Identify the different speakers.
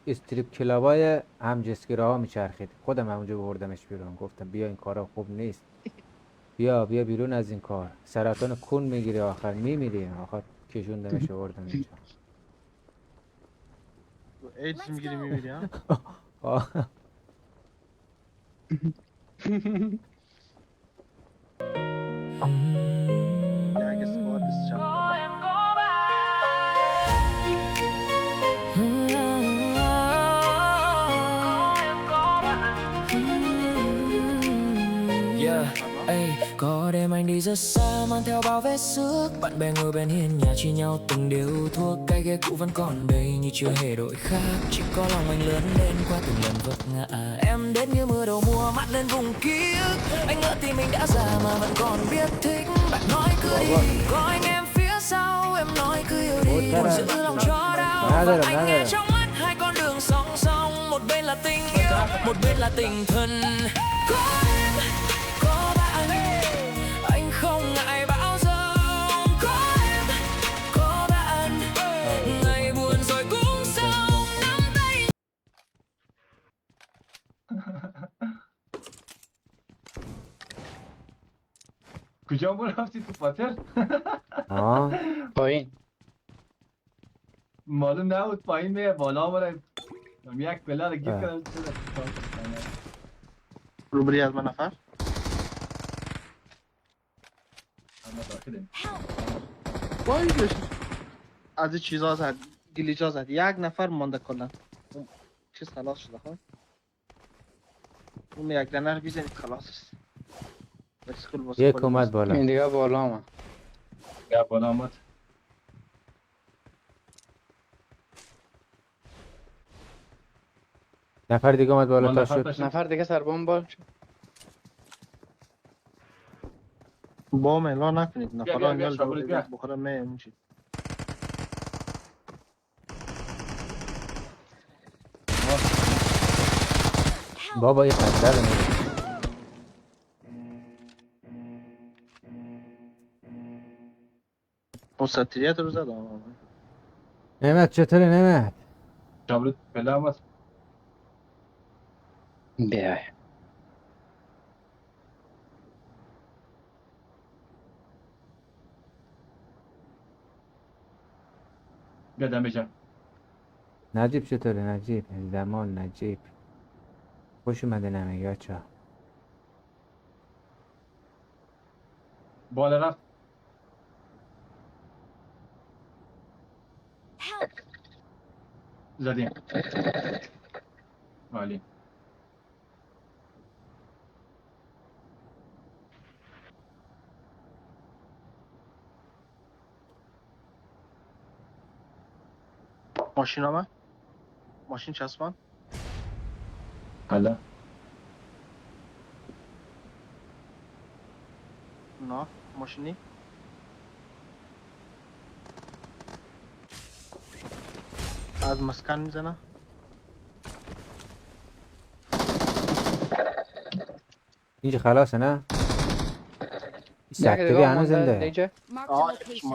Speaker 1: استریپ کلابای همجنسگراها میچرخید. خودم اونجا بردمش بیرون، گفتم بیا این کارا خوب نیست، بیا بیرون از این کار، سرطان کون میگیری آخر میمیری. آخر کشوندمش آوردم اینجا.
Speaker 2: ایدز میگیری میمیری ها.
Speaker 1: آه.
Speaker 2: یک اسکواد چپ
Speaker 3: Có đêm anh đi rất xa mang theo bao vết xước. Bạn bè ngồi bên hiên nhà chia nhau từng điếu thuốc. Cái ghế cũ vẫn còn đây như chưa hề đổi khác. Chỉ có lòng anh lớn lên qua từng lần vấp ngã. Em đến như mưa đầu mùa mắt lên vùng ký ức. Anh ngỡ thì mình đã già mà vẫn còn biết thích. Bạn nói cứ đi, có anh em phía sau. Em nói cứ yêu đi, muốn giữ lòng cho đau. Và anh nghe trong mắt hai con đường song song. Một bên là tình yêu, một bên là tình thân. Có em, có bạn, anh không ngại bão giông. Có em, có bạn, ngày buồn rồi cũng xong. Nắm tay.
Speaker 4: کجا رفتی تو پاتر؟
Speaker 1: آه
Speaker 5: پایین.
Speaker 4: معلوم نبود پایین میه بالا بره. یک پله رو گیر کردم
Speaker 2: روبری از من نفر.
Speaker 4: همه داخلیم.
Speaker 2: وای بشه. از این چیزا زد، گلیجا زد. یک نفر مانده کلا. اون چیز خلاص شده ها. اون یک دنر بیزنید خلاص است.
Speaker 1: یک اومد بالا.
Speaker 5: این دیگه بالا ما.
Speaker 4: یا بالا آمد.
Speaker 1: نفر دیگه اومد بالا تا شد.
Speaker 5: نفر دیگه سربام بال شد.
Speaker 2: بام اعلان نکنید. نفران
Speaker 4: بیا،
Speaker 2: میال
Speaker 4: شابوری، بیا.
Speaker 2: بخوره میشه.
Speaker 1: بابا یه خطر میره.
Speaker 2: اون ستریت رو زد آقا.
Speaker 1: نعمت چطوری نعمت؟
Speaker 4: شابرت پله آمد.
Speaker 5: بیای.
Speaker 4: بیا دم بجم.
Speaker 1: نجیب چطوری نجیب؟ زمان نجیب خوش اومده نمه چا.
Speaker 4: بالا رفت. زدیم. عالی.
Speaker 2: ماشین آمد. ماشین چسبان.
Speaker 4: حالا.
Speaker 2: نه ماشینی. از مسکن میزنه.
Speaker 1: اینجا خلاصه نه؟
Speaker 5: یک
Speaker 1: سکتری
Speaker 5: دیگه
Speaker 1: هنوز
Speaker 5: مونده
Speaker 1: زنده.
Speaker 5: دیگه.
Speaker 6: Marked a location.